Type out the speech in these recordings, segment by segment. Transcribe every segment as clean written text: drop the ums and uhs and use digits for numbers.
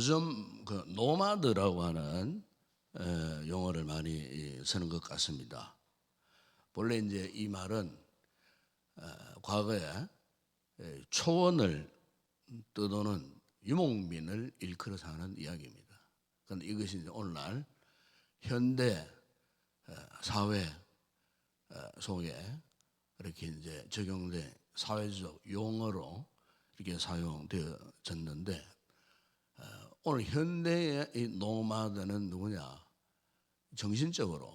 요즘 그 노마드라고 하는 용어를 많이 쓰는 것 같습니다. 본래 이제 이 말은 과거에 초원을 떠도는 유목민을 일컬어서 하는 이야기입니다. 그런데 이것이 이제 오늘날 현대 사회 속에 이렇게 이제 적용된 사회적 용어로 이렇게 사용되어졌는데, 오늘 현대의 이 노마드는 누구냐? 정신적으로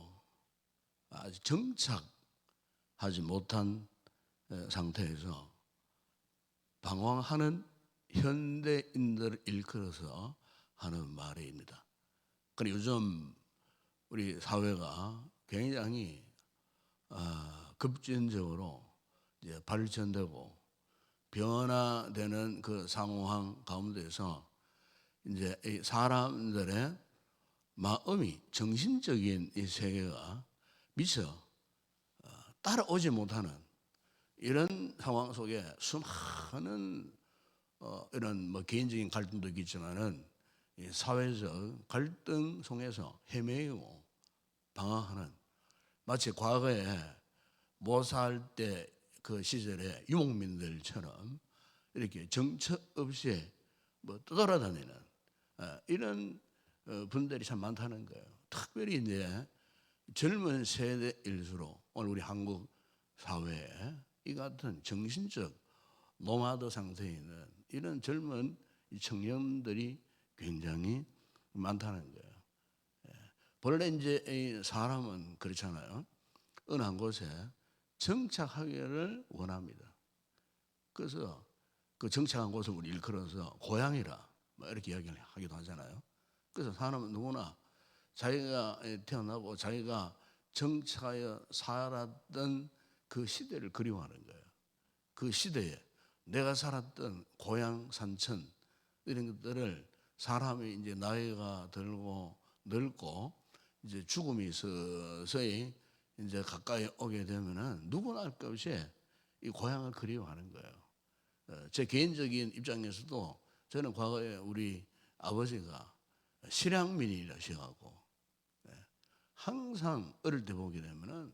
아직 정착하지 못한 상태에서 방황하는 현대인들을 일컬어서 하는 말입니다. 그런데 요즘 우리 사회가 굉장히 급진적으로 이제 발전되고 변화되는 그 상황 가운데서 이제 이 사람들의 마음이, 정신적인 이 세계가 미처 따라오지 못하는 이런 상황 속에 수많은 이런 뭐 개인적인 갈등도 있겠지만은 이 사회적 갈등 속에서 헤매이고 방황하는, 마치 과거에 모살 때 그 시절의 유목민들처럼 이렇게 정처 없이 뭐 떠돌아다니는 이런 분들이 참 많다는 거예요. 특별히 이제 젊은 세대일수록 오늘 우리 한국 사회에 이 같은 정신적 노마드 상태에 있는 이런 젊은 청년들이 굉장히 많다는 거예요. 본래 이제 이 사람은 그렇잖아요. 어느 한 곳에 정착하기를 원합니다. 그래서 그 정착한 곳을 우리 일컬어서 고향이라 뭐 이렇게 이야기를 하기도 하잖아요. 그래서 사람은 누구나 자기가 태어나고 자기가 정착하여 살았던 그 시대를 그리워하는 거예요. 그 시대에 내가 살았던 고향, 산천 이런 것들을 사람이 이제 나이가 들고 늙고 이제 죽음이 서서히 이제 가까이 오게 되면은 누구나 할 것 없이 이 고향을 그리워하는 거예요. 제 개인적인 입장에서도 저는 과거에 우리 아버지가 실향민이라셔가지고 항상 어릴 때 보게 되면은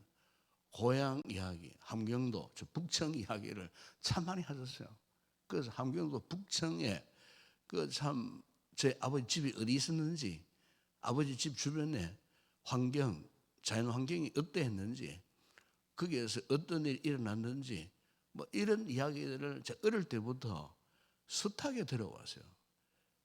고향 이야기, 함경도, 저 북청 이야기를 참 많이 하셨어요. 그래서 함경도 북청에 그 참 제 아버지 집이 어디 있었는지, 아버지 집 주변에 환경, 자연 환경이 어떠했는지, 거기에서 어떤 일이 일어났는지 뭐 이런 이야기들을 제가 어릴 때부터 숱하게 들어왔어요.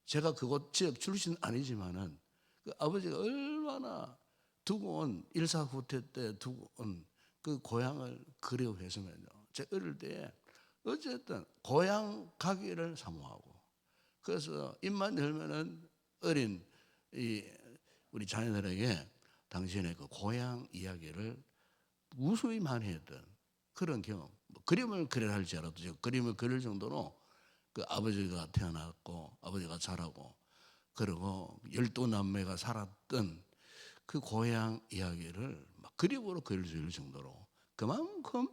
제가 그곳 지역 출신 아니지만은 그 아버지가 얼마나 두고 온 일사후퇴 때 두고 온 그 고향을 그리워해서면요. 제가 어릴 때 어쨌든 고향 가기를 사모하고, 그래서 입만 열면은 어린 우리 자녀들에게 당신의 그 고향 이야기를 무수히 많이 했던 그런 경험. 뭐 그림을 그려야 할지라도 제가 그림을 그릴 정도로 그 아버지가 태어났고 아버지가 자라고 그리고 12남매가 살았던 그 고향 이야기를 막 그림으로 그릴 수 있을 정도로 그만큼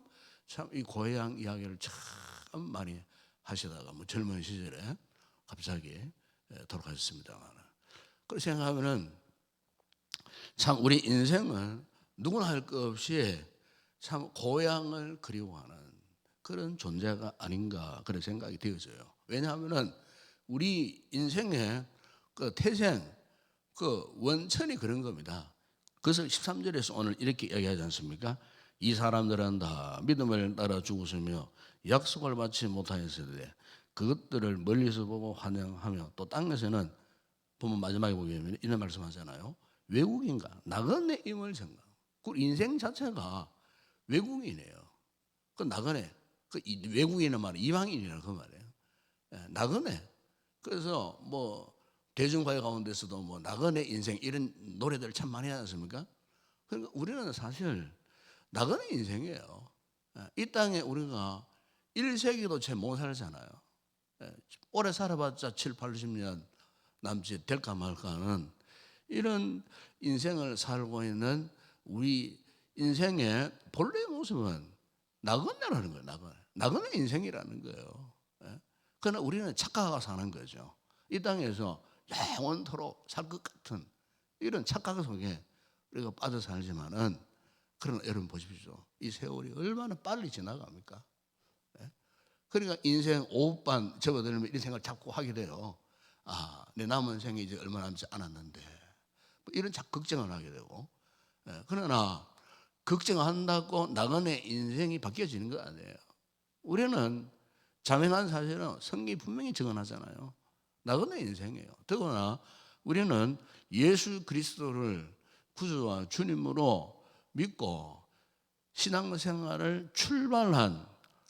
참 이 고향 이야기를 참 많이 하시다가 뭐 젊은 시절에 갑자기 돌아가셨습니다만, 그렇게 생각하면은 참 우리 인생은 누구나 할 것 없이 참 고향을 그리워하는 그런 존재가 아닌가 그런 생각이 되어져요. 왜냐하면은 우리 인생의 그 태생, 그 원천이 그런 겁니다. 그래서 13절에서 오늘 이렇게 이야기하지 않습니까? 이 사람들은 다 믿음을 따라 죽었으며 약속을 받지 못하였으되 그것들을 멀리서 보고 환영하며, 또 땅에서는 보면 마지막에 보면 이런 말씀하잖아요. 외국인가 나그네 임을 전가. 그 인생 자체가 외국인이에요. 그 나그네, 그 외국인의 말은 이방인이라 그 말이에요. 나그네. 그래서 뭐 대중가요 가운데서도 뭐 나그네 인생 이런 노래들 참 많이 하지 않습니까? 그러니까 우리는 사실 나그네 인생이에요. 이 땅에 우리가 1세기도 채 못 살잖아요. 오래 살아봤자 7, 80년 남짓 될까 말까 하는 이런 인생을 살고 있는 우리 인생의 본래의 모습은 나그네라는 거예요. 나그네 인생이라는 거예요. 그러나 우리는 착각하고 사는 거죠. 이 땅에서 영원토록 살 것 같은 이런 착각 속에 우리가 빠져 살지만은, 그러나 여러분 보십시오. 이 세월이 얼마나 빨리 지나갑니까? 그러니까 인생 오후반 접어들면 이런 생각을 자꾸 하게 돼요. 내 남은 생이 이제 얼마 남지 않았는데, 이런 자꾸 걱정을 하게 되고. 그러나 걱정한다고 나그네 인생이 바뀌어지는 거 아니에요. 우리는 자명한 사실은 성경이 분명히 증언하잖아요. 나그네 인생이에요. 더구나 우리는 예수 그리스도를 구주와 주님으로 믿고 신앙생활을 출발한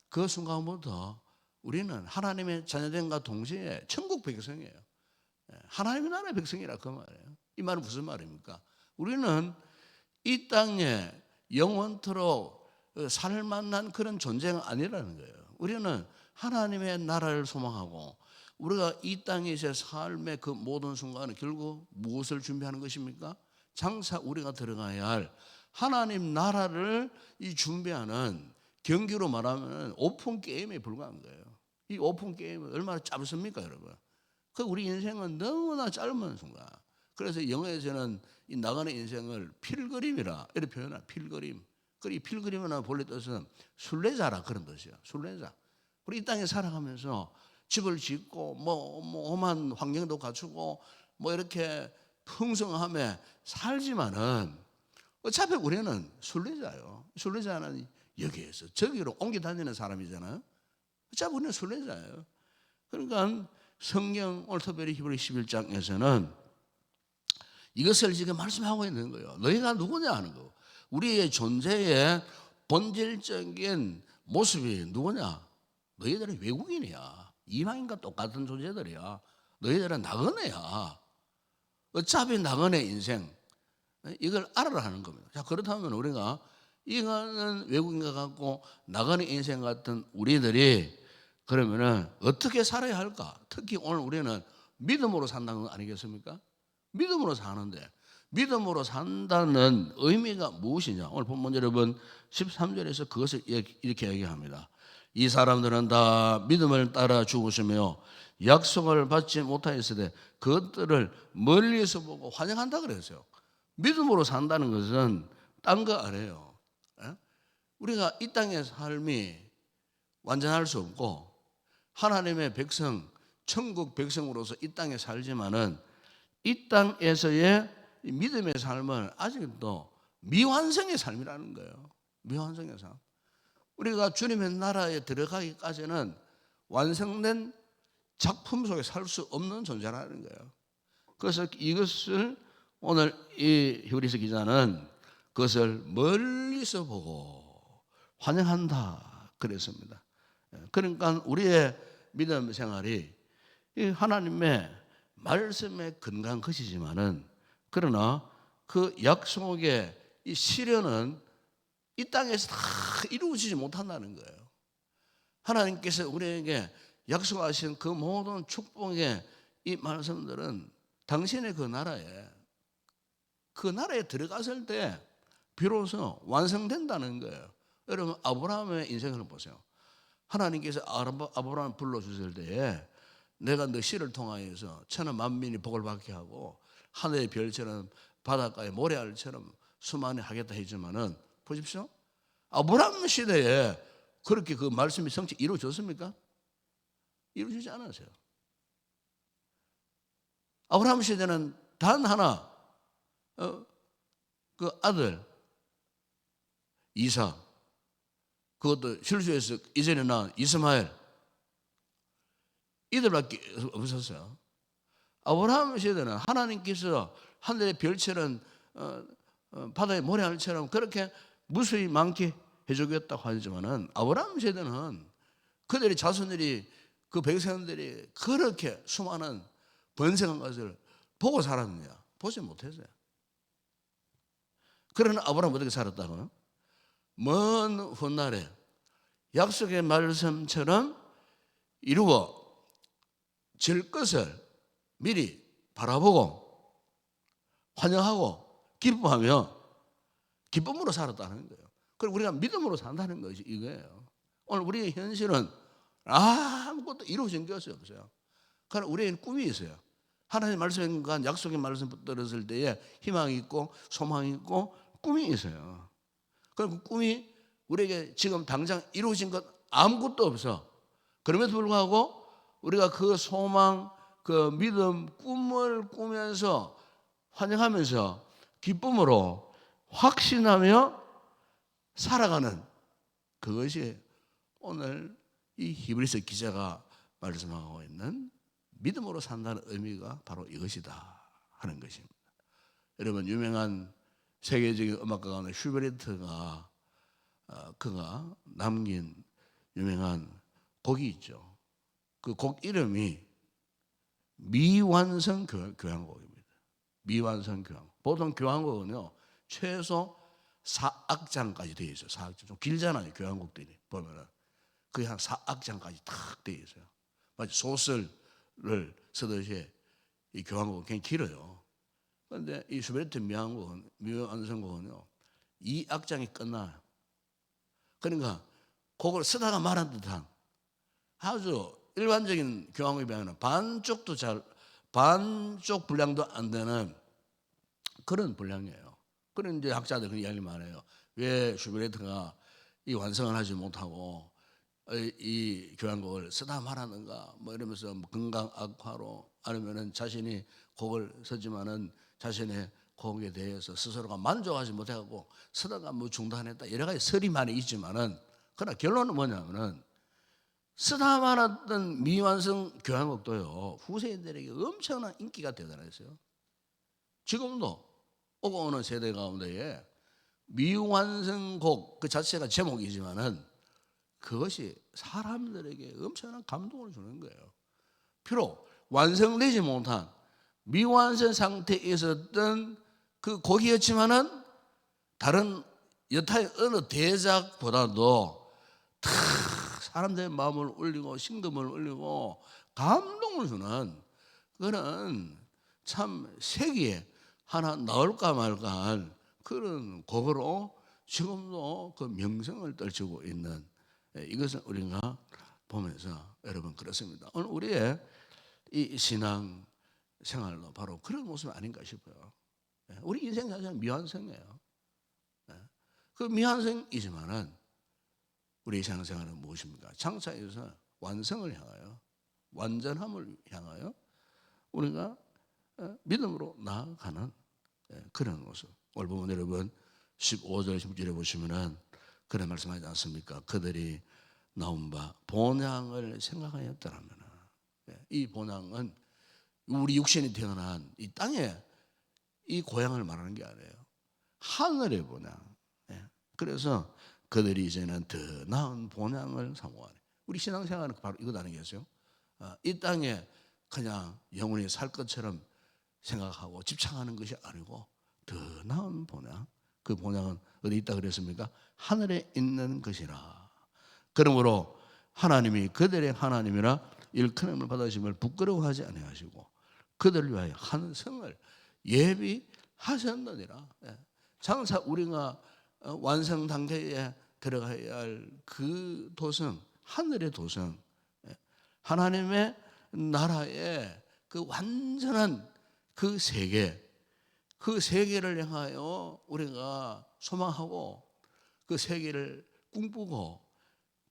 그 순간부터 우리는 하나님의 자녀됨과 동시에 천국 백성이에요. 하나님의 나라의 백성이라 그 말이에요. 이 말은 무슨 말입니까? 우리는 이 땅에 영원토록 살만한 그런 존재가 아니라는 거예요. 우리는 하나님의 나라를 소망하고, 우리가 이 땅에서의 삶의 그 모든 순간은 결국 무엇을 준비하는 것입니까? 장차 우리가 들어가야 할 하나님 나라를 준비하는, 경기로 말하면 오픈 게임에 불과한 거예요. 이 오픈 게임은 얼마나 짧습니까, 여러분? 그 우리 인생은 너무나 짧은 순간. 그래서 영어에서는 이 나가는 인생을 필그림이라 이렇게 표현해요. 필그림. 이 필그림이나 본래 뜻은 순례자라 그런 뜻이에요. 순례자. 우리 이 땅에 살아가면서 집을 짓고 험한 환경도 갖추고 이렇게 풍성함에 살지만은 어차피 우리는 순례자예요. 순례자는 여기에서 저기로 옮겨 다니는 사람이잖아요. 어차피 우리는 순례자예요. 그러니까 성경 오늘 특별히 히브리 11장에서는 이것을 지금 말씀하고 있는 거예요. 너희가 누구냐 하는 거. 우리의 존재의 본질적인 모습이 누구냐? 너희들은 외국인이야. 이방인과 똑같은 존재들이야. 너희들은 나그네야. 어차피 나그네 인생. 이걸 알아라 하는 겁니다. 자, 그렇다면 우리가 이거는 외국인과 같고 나그네 인생 같은 우리들이 그러면은 어떻게 살아야 할까? 특히 오늘 우리는 믿음으로 산다는 거 아니겠습니까? 믿음으로 사는데, 믿음으로 산다는 의미가 무엇이냐? 오늘 본문 여러분 13절에서 그것을 이렇게 얘기합니다. 이 사람들은 다 믿음을 따라 죽으시며 약속을 받지 못하였으되 그것들을 멀리서 보고 환영한다 그랬어요. 믿음으로 산다는 것은 딴 거 아니에요. 우리가 이 땅의 삶이 완전할 수 없고 하나님의 백성, 천국 백성으로서 이 땅에 살지만은 이 땅에서의 믿음의 삶은 아직도 미완성의 삶이라는 거예요. 미완성의 삶. 우리가 주님의 나라에 들어가기까지는 완성된 작품 속에 살 수 없는 존재라는 거예요. 그래서 이것을 오늘 이 히브리서 기자는 그것을 멀리서 보고 환영한다 그랬습니다. 그러니까 우리의 믿음 생활이 하나님의 말씀에 근거한 것이지만은, 그러나 그 약속의 이 실현은 이 땅에서 다 이루어지지 못한다는 거예요. 하나님께서 우리에게 약속하신 그 모든 축복의 이 말씀들은 당신의 그 나라에 들어갔을 때 비로소 완성된다는 거예요. 여러분 아브라함의 인생을 보세요. 하나님께서 아브라함을 불러주실 때에 내가 너 씨를 통하여서 천하 만민이 복을 받게 하고 하늘의 별처럼 바닷가의 모래알처럼 수만이 하겠다 했지만은, 보십시오. 아브라함 시대에 그렇게 그 말씀이 성취 이루어졌습니까? 이루어지지 않았어요. 아브라함 시대는 단 하나 그 아들 이삭, 그것도 실수해서 이전에 낳은 이스마엘, 이들밖에 없었어요. 아브라함 시대는 하나님께서 하늘의 별처럼 바다의 모래알처럼 그렇게 무수히 많게 해주겠다고 하지만은, 아브라함 세대는 그들의 자손들이, 그 백성들이 그렇게 수많은 번성한 것을 보고 살았느냐? 보지 못했어요. 그러나 아브라함은 어떻게 살았다고요? 먼 훗날에 약속의 말씀처럼 이루어질 것을 미리 바라보고 환영하고 기뻐하며 기쁨으로 살았다는 거예요. 그리고 우리가 믿음으로 산다는 것이 이거예요. 오늘 우리의 현실은 아무것도 이루어진 것이 없어요. 그러나 우리에게는 꿈이 있어요. 하나님의 말씀과 약속의 말씀 들었을 때에 희망이 있고 소망이 있고 꿈이 있어요. 그럼 그 꿈이 우리에게 지금 당장 이루어진 것 아무것도 없어. 그럼에도 불구하고 우리가 그 소망, 그 믿음, 꿈을 꾸면서 환영하면서 기쁨으로 확신하며 살아가는, 그것이 오늘 이 히브리서 기자가 말씀하고 있는 믿음으로 산다는 의미가 바로 이것이다 하는 것입니다. 여러분, 유명한 세계적인 음악가 가운데 슈베르트가 그가 남긴 유명한 곡이 있죠. 그 곡 이름이 미완성 교향곡입니다. 미완성 교향곡. 보통 교향곡은요 최소 4악장까지 되어 있어요. 4악장. 좀 길잖아요. 교향곡들이 보면은 거의 한 4악장까지 탁 되어 있어요. 마치 소설을 쓰듯이 이 교향곡은 굉장히 길어요. 그런데 이 슈베르트 미완성곡은요 2악장이 끝나요. 그러니까 곡을 쓰다가 말한 듯한 아주 일반적인 교향곡에 비하면 반쪽 분량도 안 되는 그런 분량이에요. 그런 이제 학자들 그 이야기 많아요. 왜 슈베르트가 이 완성을 하지 못하고 이 교향곡을 쓰다 말하는가 뭐 이러면서 뭐 건강 악화로 아니면은 자신이 곡을 썼지만은 자신의 곡에 대해서 스스로가 만족하지 못해갖고 쓰다가 뭐 중단했다 여러 가지 설이 많이 있지만은 그러나 결론은 뭐냐면은 쓰다 말았던 미완성 교향곡도요 후세들에게 엄청난 인기가 대단했어요. 지금도 오고 오는 세대 가운데에 미완성곡 그 자체가 제목이지만은 그것이 사람들에게 엄청난 감동을 주는 거예요. 비록 완성되지 못한 미완성 상태에 있었던 그 곡이었지만은 다른 여타의 어느 대작보다도 사람들의 마음을 울리고 심금을 울리고 감동을 주는 그런 참 세기에 하나 나올까 말까 할 그런 곡으로 지금도 그 명성을 떨치고 있는 이것을 우리가 보면서 여러분 그렇습니다. 오늘 우리의 이 신앙 생활로 바로 그런 모습이 아닌가 싶어요. 우리 인생 자체는 미완성이에요. 그 미완성이지만은 우리 신앙생활은 무엇입니까? 장차에서 완성을 향하여 완전함을 향하여 우리가 믿음으로 나아가는 그런 모습. 오늘 보면 여러분 15절 16절에 보시면은 그런 말씀하지 않습니까? 그들이 나온 바 본향을 생각하였더라면 이 본향은 우리 육신이 태어난 이 땅에 이 고향을 말하는 게 아니에요. 하늘의 본향. 그래서 그들이 이제는 더 나은 본향을 사모하네. 우리 신앙생활은 바로 이것 아니겠어요? 이 땅에 그냥 영원히 살 것처럼 생각하고 집착하는 것이 아니고 더 나은 본향. 그 본향은 어디 있다 그랬습니까? 하늘에 있는 것이라. 그러므로 하나님이 그들의 하나님이라 일컬음을 받으심을 부끄러워하지 아니하시고 그들을 위하여 한 성을 예비하셨느니라. 장차 우리가 완성 단계에 들어가야 할 그 도성, 하늘의 도성, 하나님의 나라의 그 완전한 그 세계, 그 세계를 향하여 우리가 소망하고 그 세계를 꿈꾸고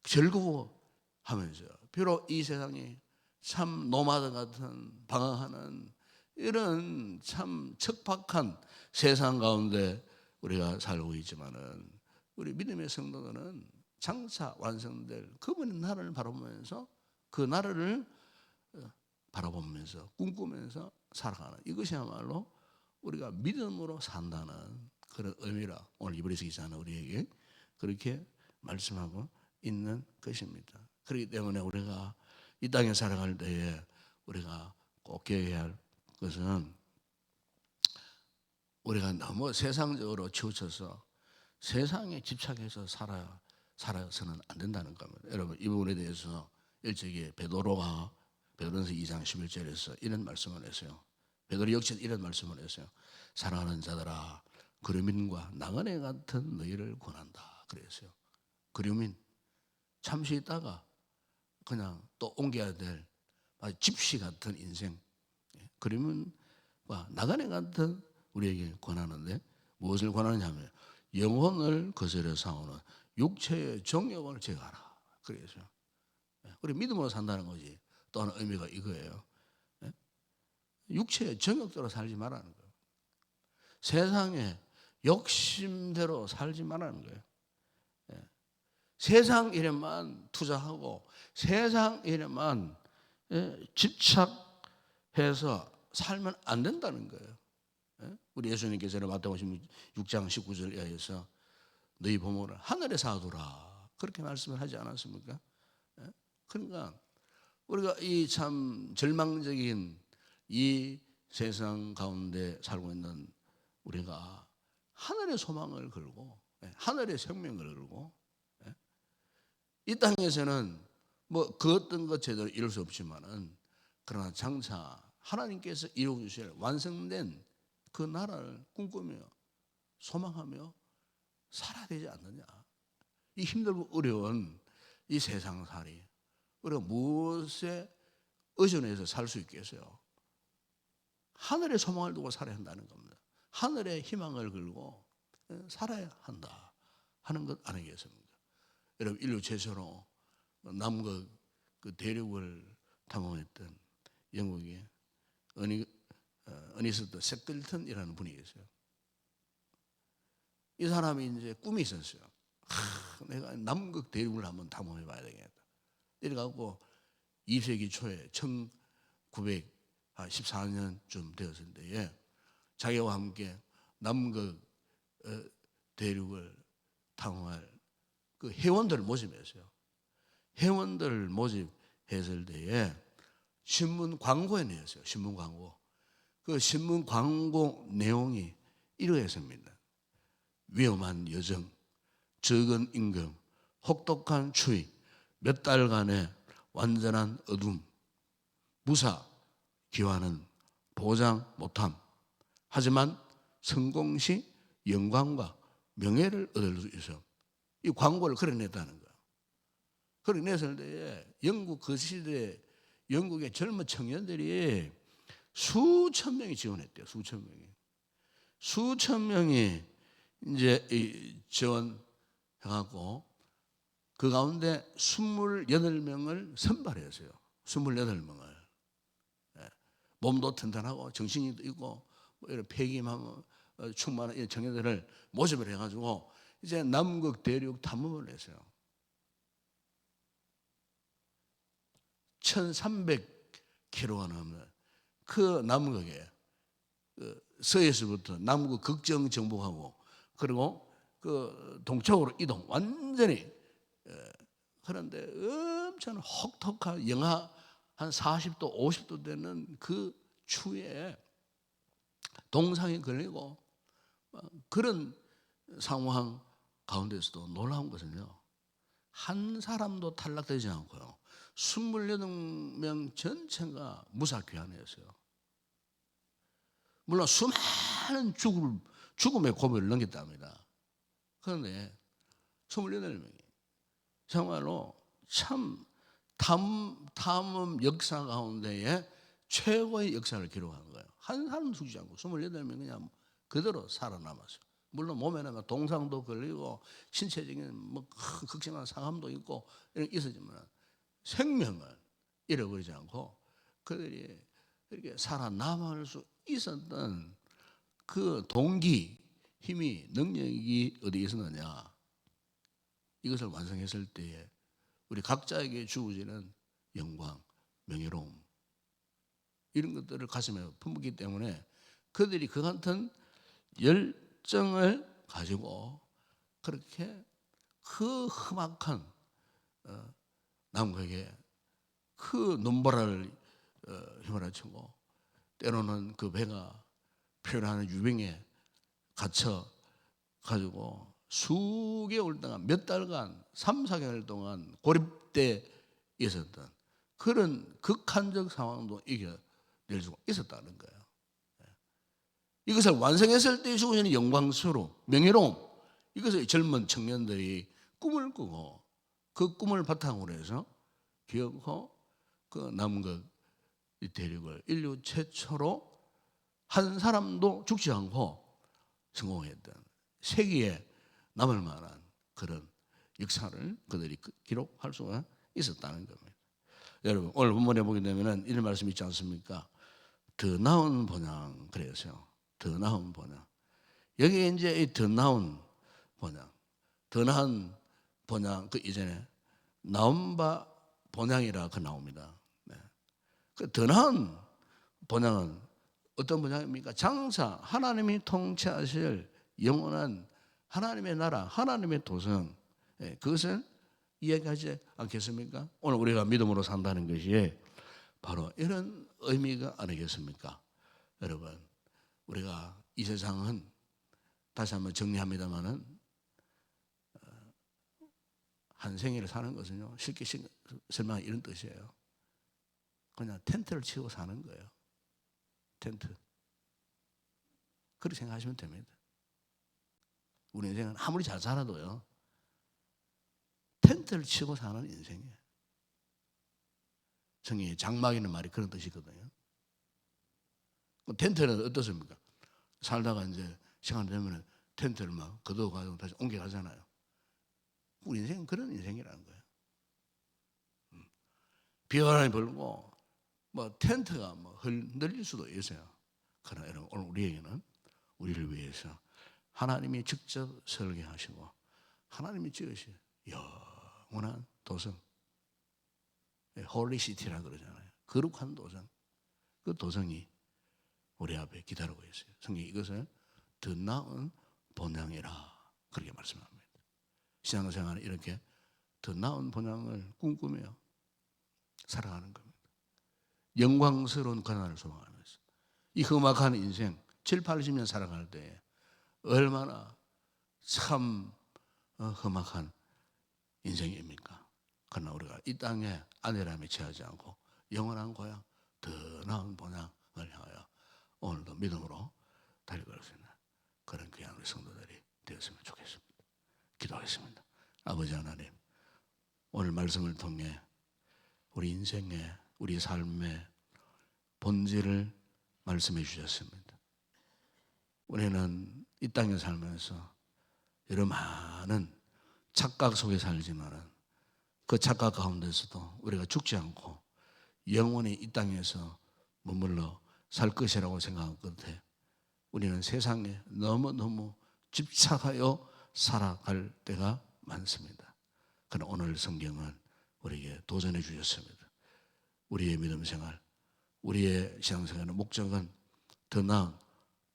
즐거워하면서 비록 이 세상이 참 노마드 같은 방황하는 이런 참 척박한 세상 가운데 우리가 살고 있지만은 우리 믿음의 성도들은 장차 완성될 그분의 나라를 바라보면서 그 나라를 바라보면서 꿈꾸면서 살아가는 이것이야말로 우리가 믿음으로 산다는 그런 의미라 오늘 히브리서 기자는 우리에게 그렇게 말씀하고 있는 것입니다. 그렇기 때문에 우리가 이 땅에 살아갈 때에 우리가 꼭 기억해야 할 것은 우리가 너무 세상적으로 치우쳐서 세상에 집착해서 살아서는 안 된다는 겁니다. 여러분 이 부분에 대해서 일찍이 베드로가 베드로전서 2장 11절에서 이런 말씀을 했어요. 베드로 역시 이런 말씀을 했어요. 사랑하는 자들아 그루민과 나그네 같은 너희를 권한다 그랬어요. 그루민 잠시 있다가 그냥 또 옮겨야 될 집시 같은 인생 그러면 나그네 같은 우리에게 권하는데 무엇을 권하느냐면 영혼을 거스려 싸우는 육체의 정욕을 제거하라. 그래서 우리 믿음으로 산다는 거지. 또 하나 의미가 이거예요. 육체의 정욕대로 살지 말라는 거예요. 세상에 욕심대로 살지 말라는 거예요. 세상 일에만 투자하고 세상 일에만 집착해서 살면 안 된다는 거예요. 우리 예수님께서는 마태복음 6장 19절 이하에서 너희 보물을 하늘에 사두라 그렇게 말씀을 하지 않았습니까? 그러니까 우리가 이 참 절망적인 이 세상 가운데 살고 있는 우리가 하늘의 소망을 걸고 하늘의 생명을 걸고 이 땅에서는 뭐 그 어떤 것 제대로 이룰 수 없지만은 그러나 장차 하나님께서 이루어주실 완성된 그 나라를 꿈꾸며 소망하며 살아야 되지 않느냐. 이 힘들고 어려운 이 세상살이 우리가 무엇에 의존해서 살 수 있겠어요? 하늘의 소망을 두고 살아야 한다는 겁니다. 하늘의 희망을 걸고 살아야 한다 하는 것 아니겠습니까? 여러분 인류 최초로 남극 그 대륙을 탐험했던 영국의 어니스트 셰클턴이라는 분이 계세요. 이 사람이 이제 꿈이 있었어요. 내가 남극 대륙을 한번 탐험해 봐야 되겠다. 이래갖고 2세기 초에 1914년쯤 되었을 때에 자기와 함께 남극 대륙을 탐험할 그 회원들을 모집했어요. 회원들을 모집했을 때에 신문 광고에 내었어요. 신문 광고. 그 신문 광고 내용이 이러했습니다. 위험한 여정, 적은 임금, 혹독한 추위, 몇 달간의 완전한 어둠, 무사, 기화는 보장 못함. 하지만 성공 시 영광과 명예를 얻을 수 있어. 이 광고를 그려냈다는 거예요. 그려냈을 때에 영국 그 시대에 영국의 젊은 청년들이 수천 명이 지원했대요. 수천 명이. 수천 명이 이제 지원해갖고 그 가운데 28명을 선발했어요. 28명을. 몸도 튼튼하고 정신이 있고 뭐 이런 폐기만 충만한 이런 청년들을 모집을 해가지고 이제 남극 대륙 탐험을 했어요. 1300km가 넘는 그 남극에 서해에서부터 남극 극정 정복하고 그리고 그 동쪽으로 이동 완전히. 그런데 엄청 혹독한 영하 한 40도 50도 되는 그 추위에 동상에 걸리고 그런 상황 가운데서도 놀라운 것은요, 한 사람도 탈락되지 않고요 28명 전체가 무사 귀환했어요. 물론 수많은 죽음의 고비를 넘겼답니다. 그런데 28명이 정말로 참 탐험 역사 가운데에 최고의 역사를 기록한 거예요. 한 사람도 죽지 않고 28명이 그냥 그대로 살아남았어요. 물론 몸에는 동상도 걸리고 신체적인 뭐 극심한 상함도 있고 이런 게 있었지만 생명을 잃어버리지 않고 그들이 이렇게 살아남을 수 있었던 그 동기, 힘이, 능력이 어디에 있었느냐? 이것을 완성했을 때에 우리 각자에게 주어지는 영광, 명예로움 이런 것들을 가슴에 품기 때문에 그들이 그 같은 열정을 가지고 그렇게 그 험악한 남극에 그 눈보라를 휘몰아치고 때로는 그 배가 표현하는 유병에 갇혀 가지고 수개월 동안 몇 달간 3, 4개월 동안 고립되어 있었던 그런 극한적 상황도 이겨낼 수가 있었다는 거예요. 이것을 완성했을 때 주어지는 영광스러움, 명예로움, 이것을 젊은 청년들이 꿈을 꾸고 그 꿈을 바탕으로 해서 기어코 그 남극 이 대륙을 인류 최초로 한 사람도 죽지 않고 성공했던 세계에 남을 만한 그런 역사를 그들이 기록할 수가 있었다는 겁니다. 여러분 오늘 본문에 보게 되면은 이런 말씀 있지 않습니까? 더 나은 본향 그래서요. 더 나은 본향. 여기에 이제 이 더 나은 본향, 더 나은 본향 그 이전에 나은 바 본향이라 그 나옵니다. 네. 그 더 나은 본향은 어떤 본향입니까? 장차 하나님이 통치하실 영원한 하나님의 나라, 하나님의 도성, 그것을 이야기하지 않겠습니까? 오늘 우리가 믿음으로 산다는 것이 바로 이런 의미가 아니겠습니까? 여러분, 우리가 이 세상은 다시 한번 정리합니다마는 한 생일을 사는 것은요, 쉽게 설명하면 이런 뜻이에요. 그냥 텐트를 치고 사는 거예요. 텐트. 그렇게 생각하시면 됩니다. 우리 인생은 아무리 잘 살아도요, 텐트를 치고 사는 인생이에요. 성경에 장막이라는 말이 그런 뜻이거든요. 텐트는 어떻습니까? 살다가 이제 시간 되면 텐트를 막 걷어가지고 다시 옮겨가잖아요. 우리 인생은 그런 인생이라는 거예요. 비바람이 불고 뭐 텐트가 뭐 흔들릴 수도 있어요. 그러나 여러분 오늘 우리에게는 우리를 위해서 하나님이 직접 설계하시고 하나님이 지으신 영원한 도성, 홀리시티라 그러잖아요. 거룩한 도성. 그 도성이 우리 앞에 기다리고 있어요. 성경이 이것을 더 나은 본향이라 그렇게 말씀합니다. 신앙생활은 이렇게 더 나은 본향을 꿈꾸며 살아가는 겁니다. 영광스러운 고난을 소망하면서 이 험악한 인생 7, 80년 살아갈 때 얼마나 참 험악한 인생입니까? 그러나 우리가 이 땅에 안일함에 취하지 않고 영원한 고향 더 나은 본향을 향하여 오늘도 믿음으로 달려갈 수 있는 그런 귀한 우리 성도들이 되었으면 좋겠습니다. 기도하겠습니다. 아버지 하나님, 오늘 말씀을 통해 우리 인생의 우리 삶의 본질을 말씀해 주셨습니다. 우리는 이 땅에 살면서 여러 많은 착각 속에 살지만은 그 착각 가운데서도 우리가 죽지 않고 영원히 이 땅에서 머물러 살 것이라고 생각한 끝에 우리는 세상에 너무너무 집착하여 살아갈 때가 많습니다. 그러나 오늘 성경은 우리에게 도전해 주셨습니다. 우리의 믿음 생활, 우리의 신앙생활의 목적은 더 나은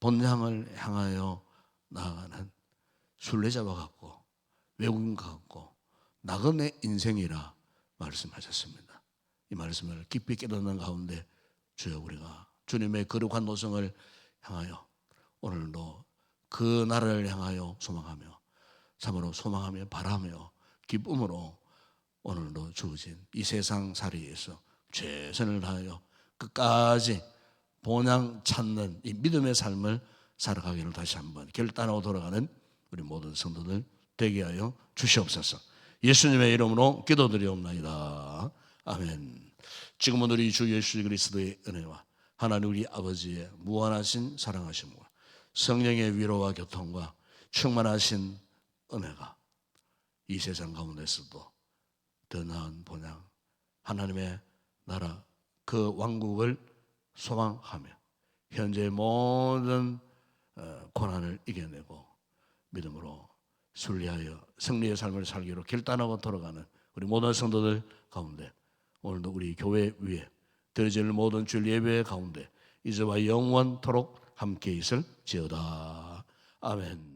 본향을 향하여 나아가는 순례자와 같고 외국인과 같고 나그네 인생이라 말씀하셨습니다. 이 말씀을 깊이 깨닫는 가운데 주여 우리가 주님의 거룩한 노성을 향하여 오늘도 그 나라를 향하여 소망하며 참으로 소망하며 바라며 기쁨으로 오늘도 주어진 이 세상 살이에서 최선을 다하여 끝까지 본향 찾는 이 믿음의 삶을 살아가기를 다시 한번 결단하고 돌아가는 우리 모든 성도들 되게 하여 주시옵소서. 예수님의 이름으로 기도드리옵나이다. 아멘. 지금은 우리 주 예수 그리스도의 은혜와 하나님 우리 아버지의 무한하신 사랑하심과 성령의 위로와 교통과 충만하신 은혜가 이 세상 가운데서도 더 나은 본향 하나님의 나라 그 왕국을 소망하며 현재의 모든 고난을 이겨내고 믿음으로 순리하여 승리의 삶을 살기로 결단하고 돌아가는 우리 모든 성도들 가운데 오늘도 우리 교회 위에 드려질 모든 주일 예배 가운데 이제와 영원토록 함께 있을지어다. 아멘.